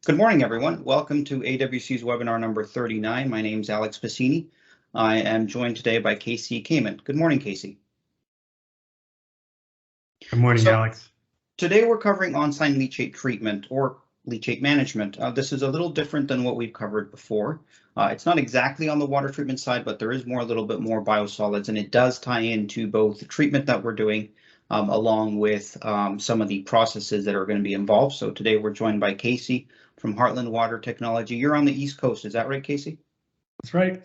Good morning, everyone. Welcome to AWC's webinar number 39. My name is Alex Bassini. I am joined today by Casey Cammann. Good morning, Casey. Good morning, Alex. Today we're covering on-site leachate treatment or leachate management. This is a little different than what we've covered before. It's not exactly on the water treatment side, but there is a little bit more biosolids, and it does tie into both the treatment that we're doing along with some of the processes that are going to be involved. So today we're joined by Casey from Heartland Water Technology. You're on the East Coast, is that right, Casey? That's right.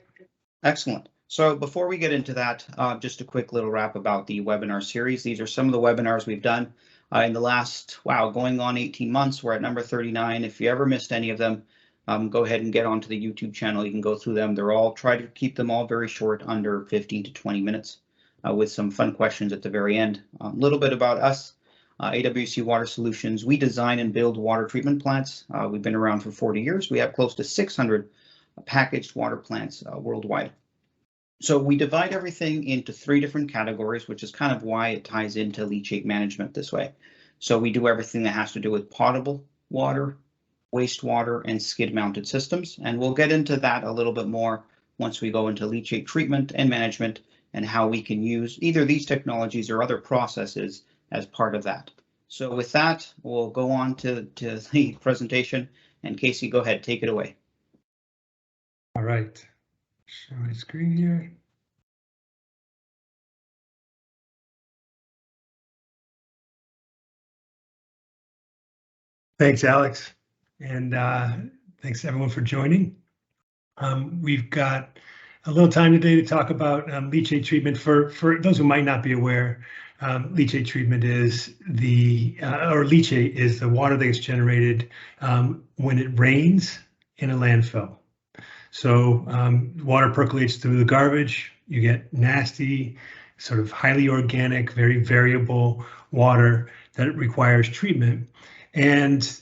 Excellent. So before we get into that, just a quick little wrap about the webinar series. These are some of the webinars we've done in the last, going on 18 months. We're at number 39. If you ever missed any of them, go ahead and get onto the YouTube channel. You can go through them. Try to keep them all very short, under 15 to 20 minutes, with some fun questions at the very end. A little bit about us. AWC Water Solutions, we design and build water treatment plants. We've been around for 40 years. We have close to 600 packaged water plants worldwide. So we divide everything into 3 different categories, which is kind of why it ties into leachate management this way. So we do everything that has to do with potable water, wastewater, and skid-mounted systems. And we'll get into that a little bit more once we go into leachate treatment and management and how we can use either these technologies or other processes as part of that. So with that, we'll go on to the presentation, and Casey, go ahead, take it away. All right, show my screen here. Thanks, Alex, and thanks everyone for joining. We've got a little time today to talk about leachate treatment. For those who might not be aware, leachate treatment is leachate is the water that gets generated when it rains in a landfill. So water percolates through the garbage. You get nasty, sort of highly organic, very variable water that requires treatment. And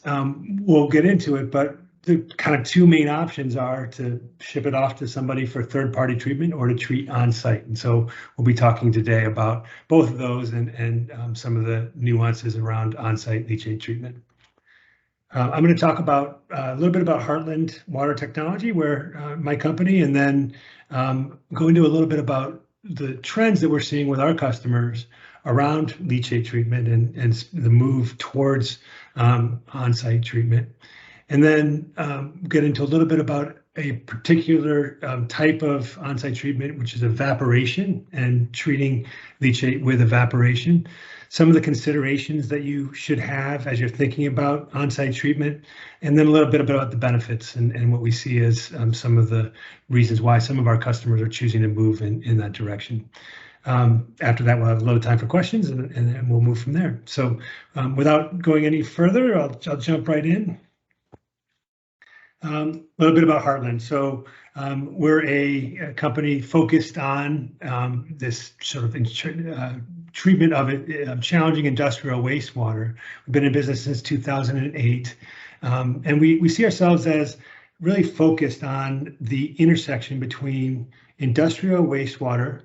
we'll get into it, but the kind of 2 main options are to ship it off to somebody for third-party treatment or to treat on site. And so we'll be talking today about both of those and some of the nuances around on-site leachate treatment. I'm going to talk about a little bit about Heartland Water Technology, where my company, and then go into a little bit about the trends that we're seeing with our customers around leachate treatment and the move towards on-site treatment. And then get into a little bit about a particular type of on-site treatment, which is evaporation, and treating leachate with evaporation. Some of the considerations that you should have as you're thinking about on-site treatment, and then a little bit about the benefits and what we see as some of the reasons why some of our customers are choosing to move in that direction. After that, we'll have a little time for questions, and we'll move from there. So without going any further, I'll jump right in. A little bit about Heartland. So we're a company focused on this sort of treatment of challenging industrial wastewater. We've been in business since 2008, and we see ourselves as really focused on the intersection between industrial wastewater,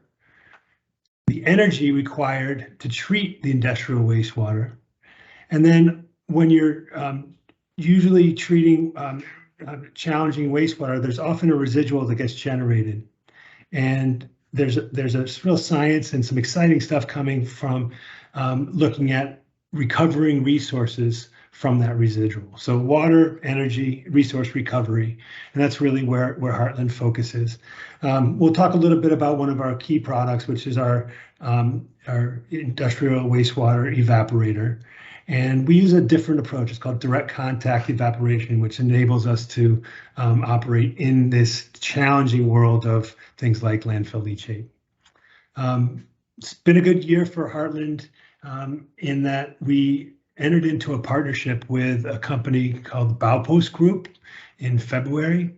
the energy required to treat the industrial wastewater, and then when you're usually treating challenging wastewater, there's often a residual that gets generated, and there's a real science and some exciting stuff coming from looking at recovering resources from that residual. So water, energy, resource recovery, and that's really where Heartland focuses. We'll talk a little bit about one of our key products, which is our industrial wastewater evaporator. And we use a different approach. It's called direct contact evaporation, which enables us to operate in this challenging world of things like landfill leachate. It's been a good year for Heartland in that we entered into a partnership with a company called Baupost Group in February.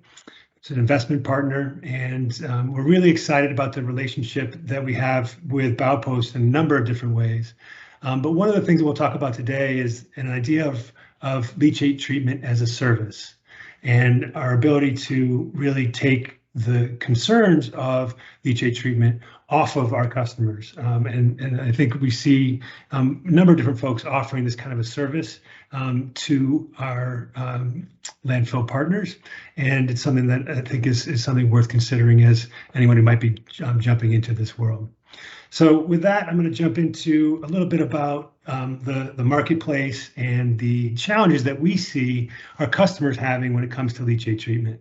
It's an investment partner, and we're really excited about the relationship that we have with Baupost in a number of different ways. But one of the things that we'll talk about today is an idea of leachate treatment as a service, and our ability to really take the concerns of leachate treatment off of our customers. And I think we see a number of different folks offering this kind of a service to our landfill partners, and it's something that I think is something worth considering as anyone who might be jumping into this world. So with that, I'm going to jump into a little bit about the marketplace and the challenges that we see our customers having when it comes to leachate treatment.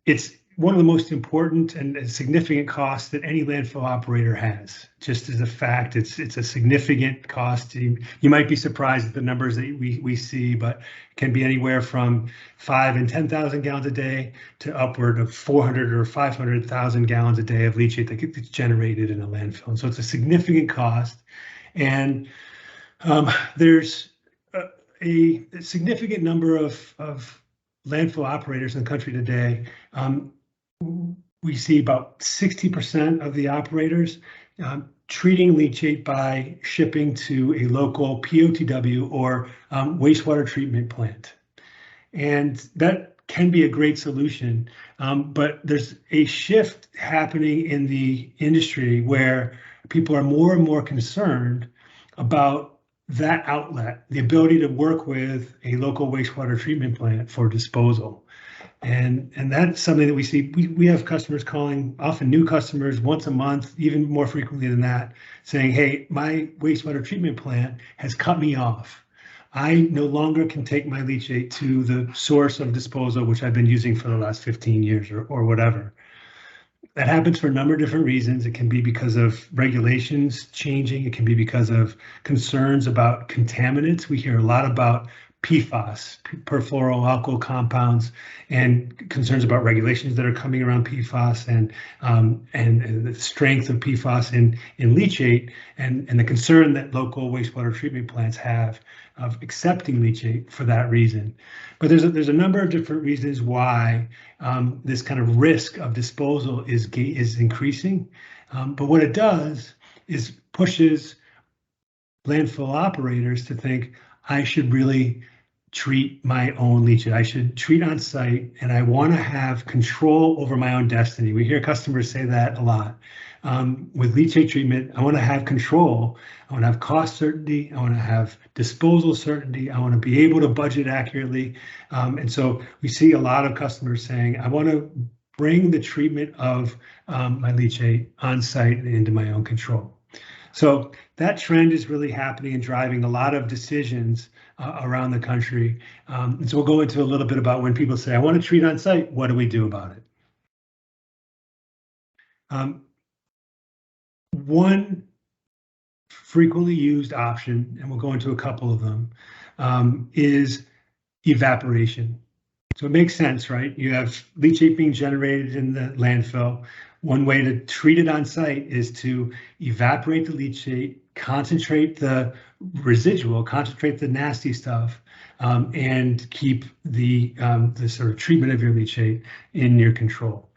It's one of the most important and significant costs that any landfill operator has. Just as a fact, it's a significant cost. You might be surprised at the numbers that we see, but it can be anywhere from 5,000 and 10,000 gallons a day to upward of 400 or 500,000 gallons a day of leachate that gets generated in a landfill. And so it's a significant cost. And there's a significant number of landfill operators in the country today. We see about 60% of the operators treating leachate by shipping to a local POTW or wastewater treatment plant. And that can be a great solution, but there's a shift happening in the industry where people are more and more concerned about that outlet, the ability to work with a local wastewater treatment plant for disposal. And that's something that we see. We have customers calling, often new customers, once a month, even more frequently than that, saying, hey, my wastewater treatment plant has cut me off. I no longer can take my leachate to the source of disposal, which I've been using for the last 15 years or whatever. That happens for a number of different reasons. It can be because of regulations changing. It can be because of concerns about contaminants. We hear a lot about PFAS, perfluoroalkyl compounds, and concerns about regulations that are coming around PFAS and the strength of PFAS in leachate, and the concern that local wastewater treatment plants have of accepting leachate for that reason. But there's a number of different reasons why this kind of risk of disposal is increasing. But what it does is pushes landfill operators to think, I should really treat my own leachate. I should treat on site, and I want to have control over my own destiny. We hear customers say that a lot. With leachate treatment, I want to have control. I want to have cost certainty. I want to have disposal certainty. I want to be able to budget accurately. And so we see a lot of customers saying, I want to bring the treatment of my leachate on site and into my own control. So that trend is really happening and driving a lot of decisions around the country. And so we'll go into a little bit about when people say, I want to treat on site, what do we do about it? One frequently used option, and we'll go into a couple of them, is evaporation. So it makes sense, right? You have leachate being generated in the landfill. One way to treat it on site is to evaporate the leachate, concentrate the residual, concentrate the nasty stuff, and keep the sort of treatment of your leachate in your control.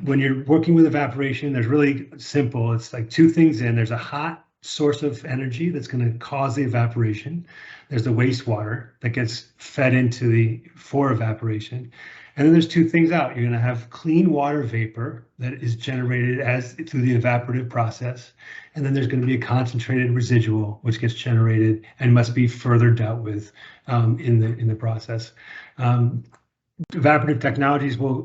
When you're working with evaporation, there's really simple. It's like two things in. There's a hot source of energy that's going to cause the evaporation. There's the wastewater that gets fed into for evaporation. And then there's two things out. You're going to have clean water vapor that is generated through the evaporative process. And then there's going to be a concentrated residual, which gets generated and must be further dealt with in the process. Evaporative technologies will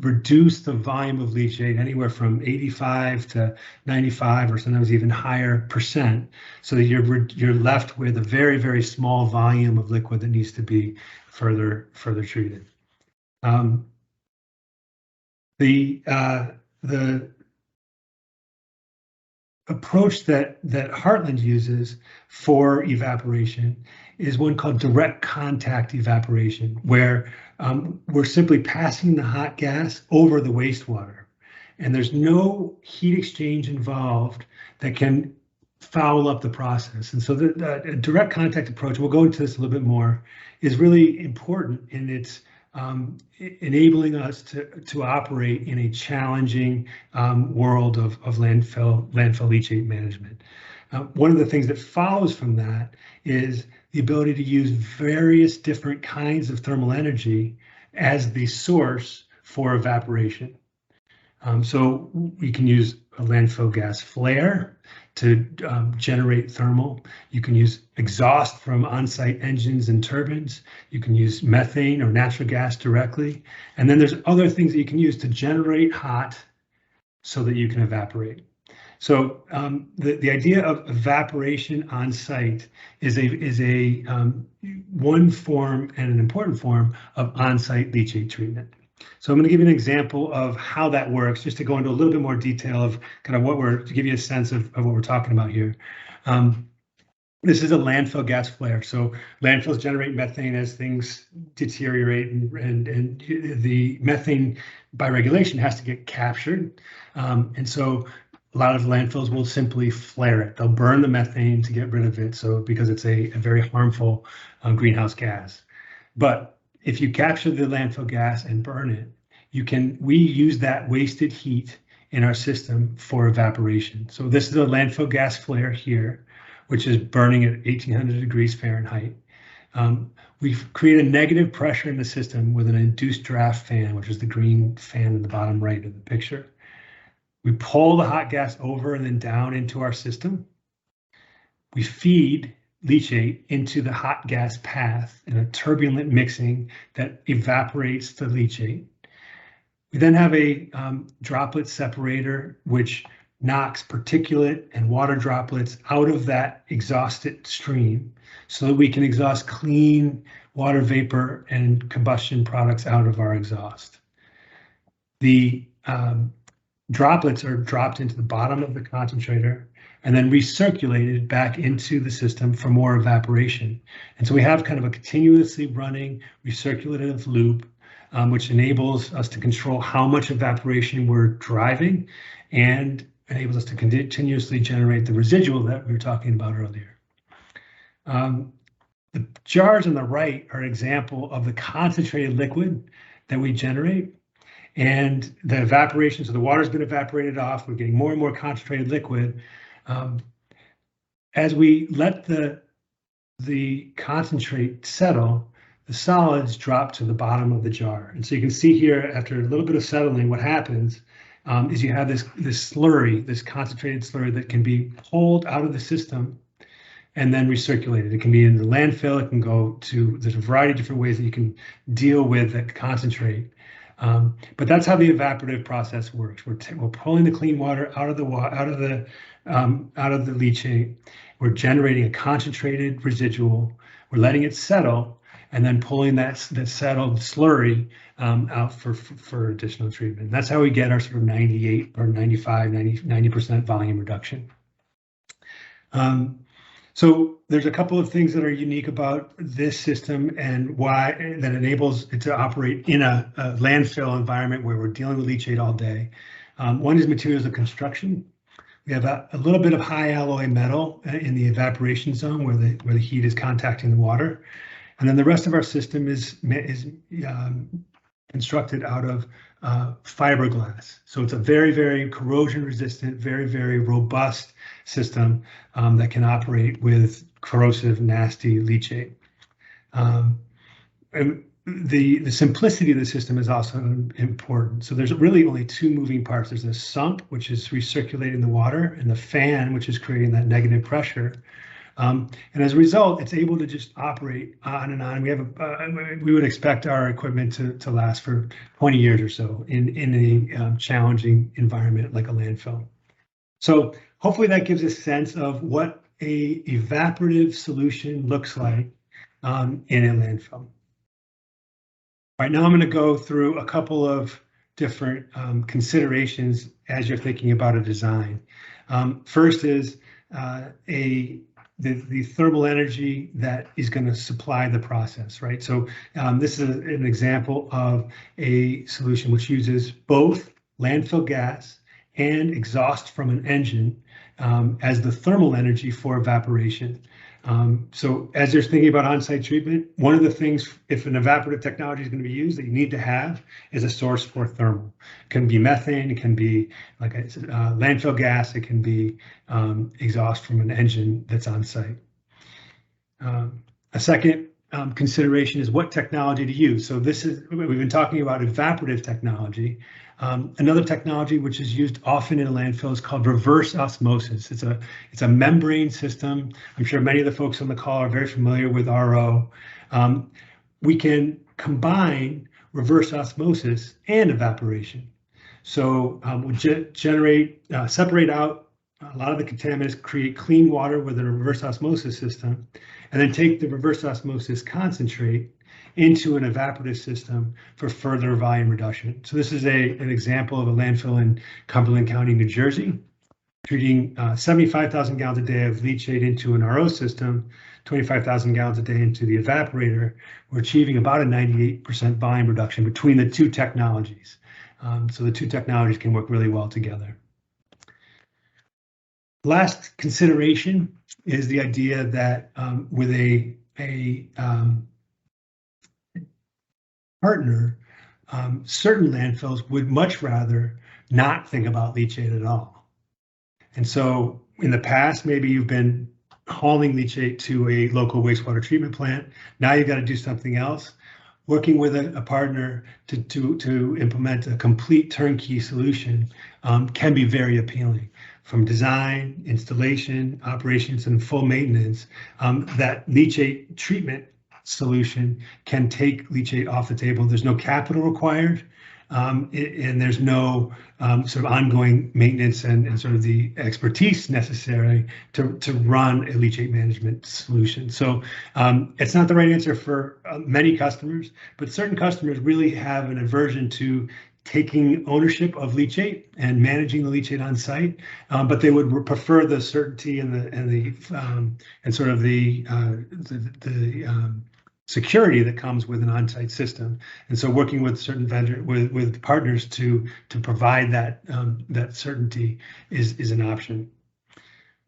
reduce the volume of leachate anywhere from 85 to 95 or sometimes even higher percent, so that you're left with a very, very small volume of liquid that needs to be further treated. The approach that Heartland uses for evaporation is one called direct contact evaporation, where we're simply passing the hot gas over the wastewater, and there's no heat exchange involved that can foul up the process. And so the direct contact approach, we'll go into this a little bit more, is really important in its enabling us to operate in a challenging world of landfill leachate management. One of the things that follows from that is the ability to use various different kinds of thermal energy as the source for evaporation. So we can use a landfill gas flare to generate thermal. You can use exhaust from on-site engines and turbines. You can use methane or natural gas directly. And then there's other things that you can use to generate hot so that you can evaporate. So the idea of evaporation on site is a one form and an important form of on-site leachate treatment. So I'm going to give you an example of how that works, just to go into a little bit more detail of kind of to give you a sense of what we're talking about here. This is a landfill gas flare. So landfills generate methane as things deteriorate, and the methane by regulation has to get captured. And so a lot of landfills will simply flare it. They'll burn the methane to get rid of it. So because it's a very harmful greenhouse gas. But if you capture the landfill gas and burn it, we use that wasted heat in our system for evaporation. So this is a landfill gas flare here, which is burning at 1800 degrees Fahrenheit. We've created a negative pressure in the system with an induced draft fan, which is the green fan in the bottom right of the picture. We pull the hot gas over and then down into our system. We feed leachate into the hot gas path in a turbulent mixing that evaporates the leachate. We then have a droplet separator, which knocks particulate and water droplets out of that exhausted stream so that we can exhaust clean water vapor and combustion products out of our exhaust. The droplets are dropped into the bottom of the concentrator and then recirculated back into the system for more evaporation. And so we have kind of a continuously running recirculative loop, which enables us to control how much evaporation we're driving and enables us to continuously generate the residual that we were talking about earlier. The jars on the right are an example of the concentrated liquid that we generate. And the evaporation, so the water's been evaporated off, we're getting more and more concentrated liquid. As we let the concentrate settle, the solids drop to the bottom of the jar. And so you can see here, after a little bit of settling, what happens is you have this slurry, this concentrated slurry that can be pulled out of the system and then recirculated. It can be in the landfill, it can go to, there's a variety of different ways that you can deal with that concentrate. But that's how the evaporative process works. We're pulling the clean water out of the leachate. We're generating a concentrated residual. We're letting it settle, and then pulling that settled slurry out for additional treatment. That's how we get our sort of 98 or 95, 90% volume reduction. So there's a couple of things that are unique about this system and why that enables it to operate in a landfill environment where we're dealing with leachate all day. One is materials of construction. We have a little bit of high alloy metal in the evaporation zone where the heat is contacting the water. And then the rest of our system is constructed out of fiberglass. So it's a very, very corrosion resistant, very, very robust system that can operate with corrosive, nasty leachate. And the simplicity of the system is also important. So there's really only two moving parts. There's a sump, which is recirculating the water, and the fan, which is creating that negative pressure. And as a result, it's able to just operate on and on. We would expect our equipment to last for 20 years or so in a challenging environment like a landfill. So hopefully that gives a sense of what a evaporative solution looks like in a landfill. All right, now I'm going to go through a couple of different considerations as you're thinking about a design. First is the thermal energy that is going to supply the process, right? So this is an example of a solution which uses both landfill gas and exhaust from an engine as the thermal energy for evaporation. So as you're thinking about on-site treatment, one of the things, if an evaporative technology is going to be used, that you need to have is a source for thermal. It can be methane, it can be, like I said, landfill gas, it can be exhaust from an engine that's on site. A second consideration is what technology to use. So we've been talking about evaporative technology. Another technology which is used often in a landfill is called reverse osmosis. It's a membrane system. I'm sure many of the folks on the call are very familiar with RO. We can combine reverse osmosis and evaporation. So we'll separate out a lot of the contaminants, create clean water with a reverse osmosis system, and then take the reverse osmosis concentrate into an evaporative system for further volume reduction. So this is an example of a landfill in Cumberland County, New Jersey, treating 75,000 gallons a day of leachate into an RO system, 25,000 gallons a day into the evaporator. We're achieving about a 98% volume reduction between the two technologies. So the two technologies can work really well together. Last consideration is the idea that with a partner, certain landfills would much rather not think about leachate at all. And so in the past, maybe you've been hauling leachate to a local wastewater treatment plant. Now you've got to do something else. Working with a partner to implement a complete turnkey solution can be very appealing. From design, installation, operations, and full maintenance, that leachate treatment solution can take leachate off the table. There's no capital required, and there's no sort of ongoing maintenance and sort of the expertise necessary to run a leachate management solution. So it's not the right answer for many customers, but certain customers really have an aversion to taking ownership of leachate and managing the leachate on site, but they would prefer the certainty and sort of the security that comes with an on-site system. And so working with certain with partners to provide that certainty is an option.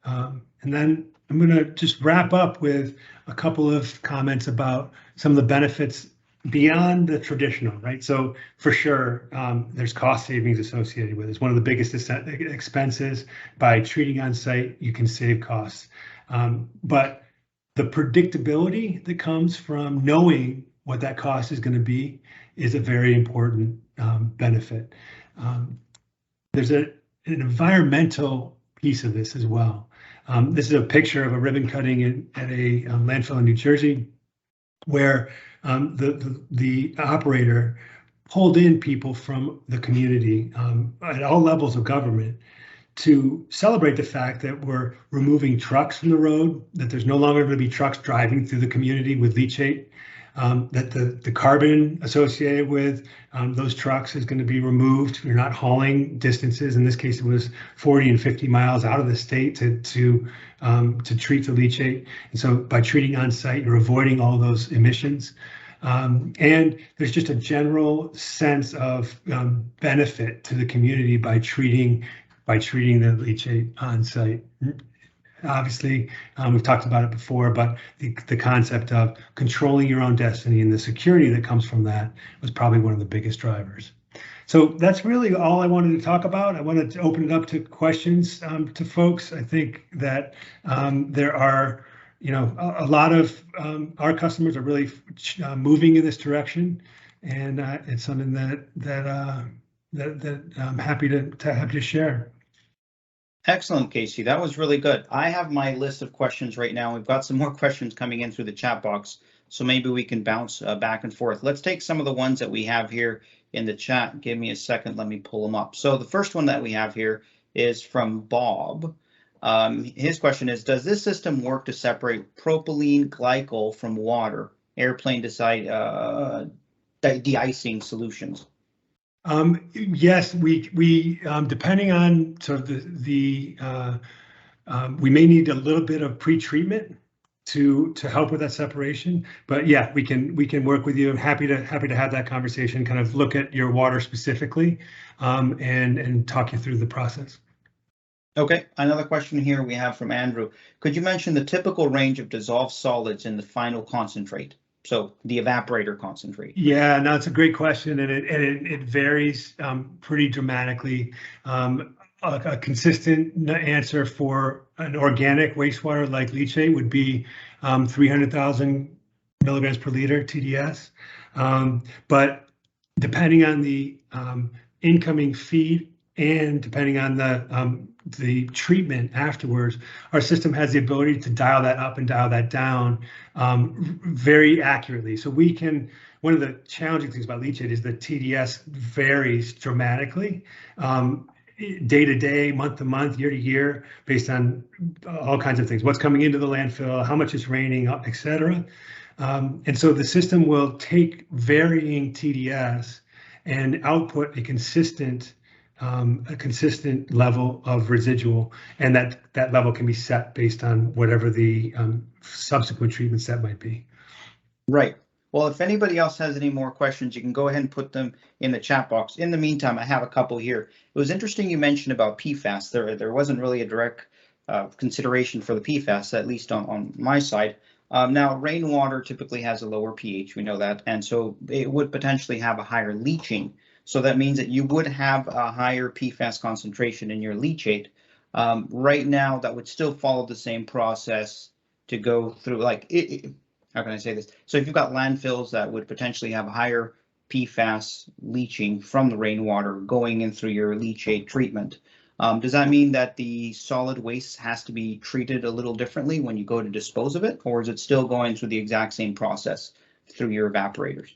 And then I'm going to just wrap up with a couple of comments about some of the benefits beyond the traditional, right? So for sure, there's cost savings associated with it. It's one of the biggest expenses. By treating on site, you can save costs. But the predictability that comes from knowing what that cost is going to be is a very important benefit. There's an environmental piece of this as well. This is a picture of a ribbon cutting at a landfill in New Jersey, where the operator pulled in people from the community at all levels of government to celebrate the fact that we're removing trucks from the road, that there's no longer going to be trucks driving through the community with leachate, that the carbon associated with those trucks is going to be removed. You're not hauling distances. In this case, it was 40 and 50 miles out of the state to treat the leachate. And so by treating on site, you're avoiding all those emissions. And there's just a general sense of benefit to the community by treating the leachate on site. Obviously, we've talked about it before, but the concept of controlling your own destiny and the security that comes from that was probably one of the biggest drivers. So that's really all I wanted to talk about. I wanted to open it up to questions to folks. I think that there are, a lot of our customers are really moving in this direction, and it's something that I'm happy to share. Excellent, Casey. That was really good. I have my list of questions right now. We've got some more questions coming in through the chat box, so maybe we can bounce back and forth. Let's take some of the ones that we have here in the chat. Give me a second. Let me pull them up. So the first one that we have here is from Bob. His question is, does this system work to separate propylene glycol from water, airplane de-icing solutions? Yes, we depending on sort of we may need a little bit of pre-treatment to help with that separation, but yeah, we can work with you. I'm happy to have that conversation, kind of look at your water specifically, and talk you through the process. Okay, another question here we have from Andrew. Could you mention the typical range of dissolved solids in the final concentrate? So the evaporator concentrate. Yeah, no, it's a great question, and it varies pretty dramatically. A consistent answer for an organic wastewater like leachate would be 300,000 milligrams per liter TDS. But depending on the incoming feed and depending on the treatment afterwards, our system has the ability to dial that up and dial that down very accurately. So we can, one of the challenging things about leachate is that TDS varies dramatically day to day, month to month, year to year, based on all kinds of things. What's coming into the landfill, how much it's raining, et cetera. And so the system will take varying TDS and output a consistent level of residual, and that level can be set based on whatever the subsequent treatment set might be. Right. Well, if anybody else has any more questions, you can go ahead and put them in the chat box. In the meantime, I have a couple here. It was interesting you mentioned about PFAS. There wasn't really a direct consideration for the PFAS, at least on my side. Now, rainwater typically has a lower pH, we know that, and so it would potentially have a higher leaching. So that means that you would have a higher PFAS concentration in your leachate. Right now, that would still follow the same process to go through, like, how can I say this? So if you've got landfills that would potentially have a higher PFAS leaching from the rainwater going in through your leachate treatment, does that mean that the solid waste has to be treated a little differently when you go to dispose of it, or is it still going through the exact same process through your evaporators?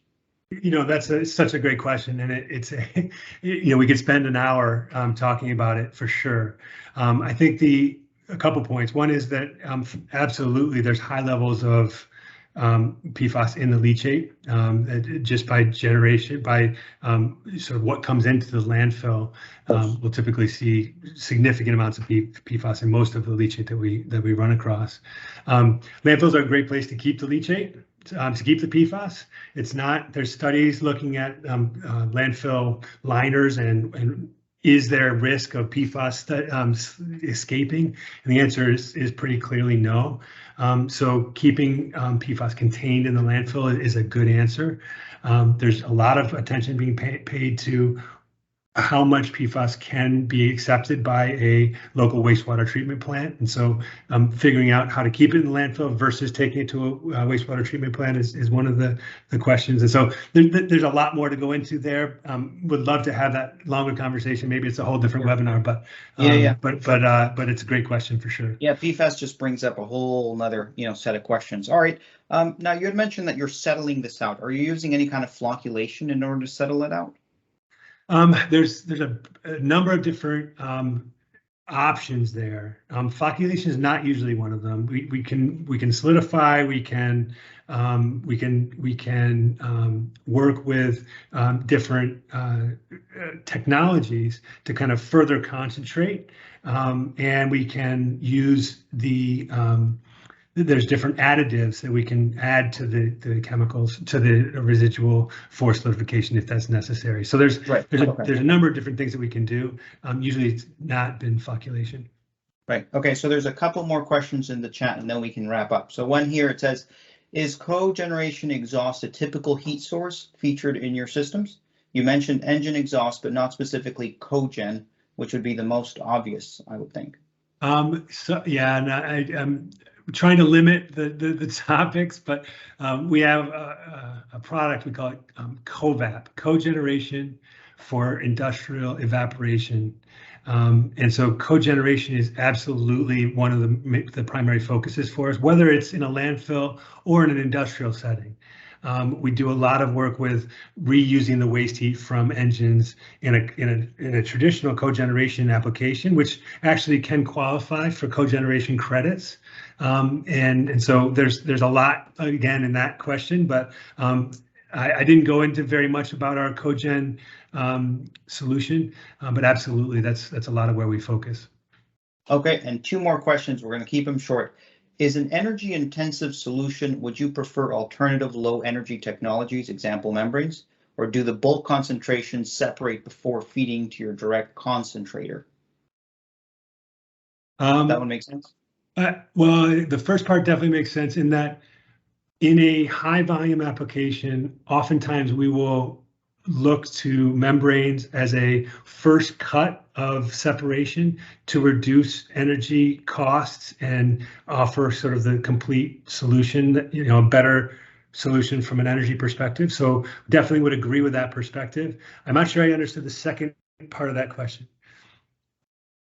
You know, that's such a great question, and it's a, you know, we could spend an hour talking about it for sure. I think a couple points. One is that absolutely there's high levels of PFAS in the leachate just by generation, by sort of what comes into the landfill. We'll typically see significant amounts of PFAS in most of the leachate that we run across. Landfills are a great place to keep the leachate. To keep the PFAS. It's not, there's studies looking at landfill liners and is there a risk of PFAS escaping? And the answer is pretty clearly no. So keeping PFAS contained in the landfill is a good answer. There's a lot of attention being paid to how much PFAS can be accepted by a local wastewater treatment plant. And so figuring out how to keep it in the landfill versus taking it to a wastewater treatment plant is one of the questions. And so there's a lot more to go into there. Would love to have that longer conversation. Maybe it's a whole different webinar, but but it's a great question for sure. Yeah, PFAS just brings up a whole nother set of questions. All right. Now you had mentioned that you're settling this out. Are you using any kind of flocculation in order to settle it out? There's a number of different options there. Flocculation is not usually one of them. We can solidify. We can work with different technologies to kind of further concentrate, and we can use there's different additives that we can add to the chemicals, to the residual for solidification if that's necessary. So there's a number of different things that we can do. Usually it's not been flocculation. Right. Okay. So there's a couple more questions in the chat and then we can wrap up. So one here, it says, is cogeneration exhaust a typical heat source featured in your systems? You mentioned engine exhaust, but not specifically cogen, which would be the most obvious, I would think. So yeah, and I'm trying to limit the topics, but we have a product, we call it CoVap, cogeneration for industrial evaporation. And so cogeneration is absolutely one of the primary focuses for us, whether it's in a landfill or in an industrial setting. We do a lot of work with reusing the waste heat from engines in a traditional cogeneration application, which actually can qualify for cogeneration credits. And so there's a lot again in that question, but I didn't go into very much about our cogen solution, but absolutely that's a lot of where we focus. Okay, and two more questions. We're going to keep them short. Is an energy intensive solution, would you prefer alternative low energy technologies, example membranes, or do the bulk concentrations separate before feeding to your direct concentrator? That one makes sense? Well, the first part definitely makes sense in that in a high volume application, oftentimes we will look to membranes as a first cut of separation to reduce energy costs and offer sort of the complete solution, that, better solution from an energy perspective. So definitely would agree with that perspective. I'm not sure I understood the second part of that question.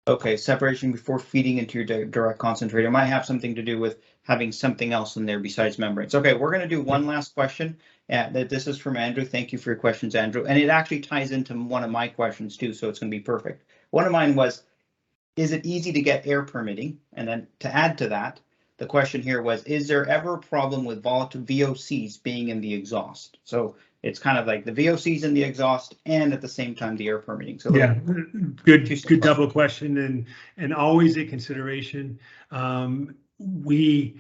Okay, separation before feeding into your direct concentrator might have something to do with having something else in there besides membranes. Okay, we're going to do one last question. This is from Andrew. Thank you for your questions, Andrew. And it actually ties into one of my questions too, so it's going to be perfect. One of mine was, is it easy to get air permitting? And then to add to that, the question here was, is there ever a problem with volatile VOCs being in the exhaust? So it's kind of like the VOCs in the exhaust and at the same time the air permitting. So yeah, good double question, and always a consideration. We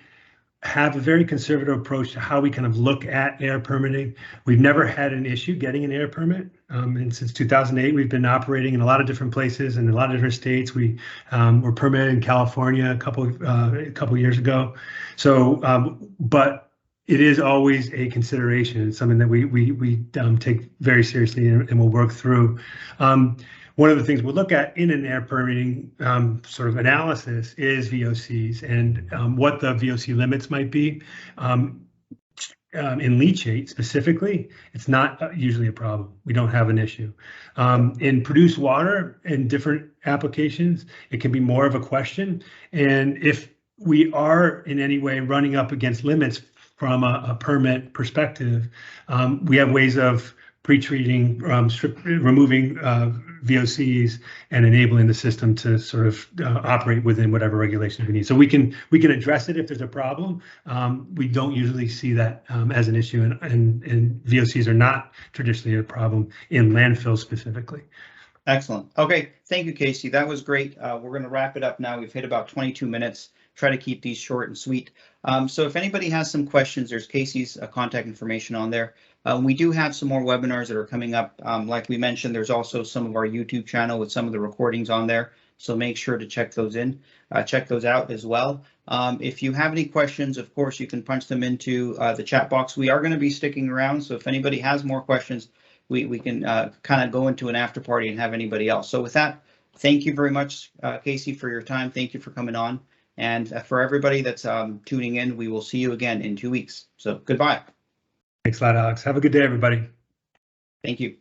have a very conservative approach to how we kind of look at air permitting. We've never had an issue getting an air permit. And since 2008, we've been operating in a lot of different places and a lot of different states. We were permitted in California a couple years ago. So, but it is always a consideration. It's something that we take very seriously and we'll work through. One of the things we'll look at in an air permitting sort of analysis is VOCs and what the VOC limits might be. In leachate specifically, it's not usually a problem. We don't have an issue. In produced water in different applications, it can be more of a question. And if we are in any way running up against limits from a permit perspective, we have ways of pre-treating, removing VOCs and enabling the system to sort of operate within whatever regulations we need. So we can address it if there's a problem. We don't usually see that as an issue, and VOCs are not traditionally a problem in landfills specifically. Excellent. Okay, thank you, Casey. That was great. We're going to wrap it up now. We've hit about 22 minutes. Try to keep these short and sweet. So if anybody has some questions, there's Casey's contact information on there. We do have some more webinars that are coming up. Like we mentioned, there's also some of our YouTube channel with some of the recordings on there. So make sure to check those out as well. If you have any questions, of course, you can punch them into the chat box. We are going to be sticking around. So if anybody has more questions, we can kind of go into an after party and have anybody else. So with that, thank you very much, Casey, for your time. Thank you for coming on. And for everybody that's tuning in, we will see you again in 2 weeks. So goodbye. Thanks a lot, Alex. Have a good day, everybody. Thank you.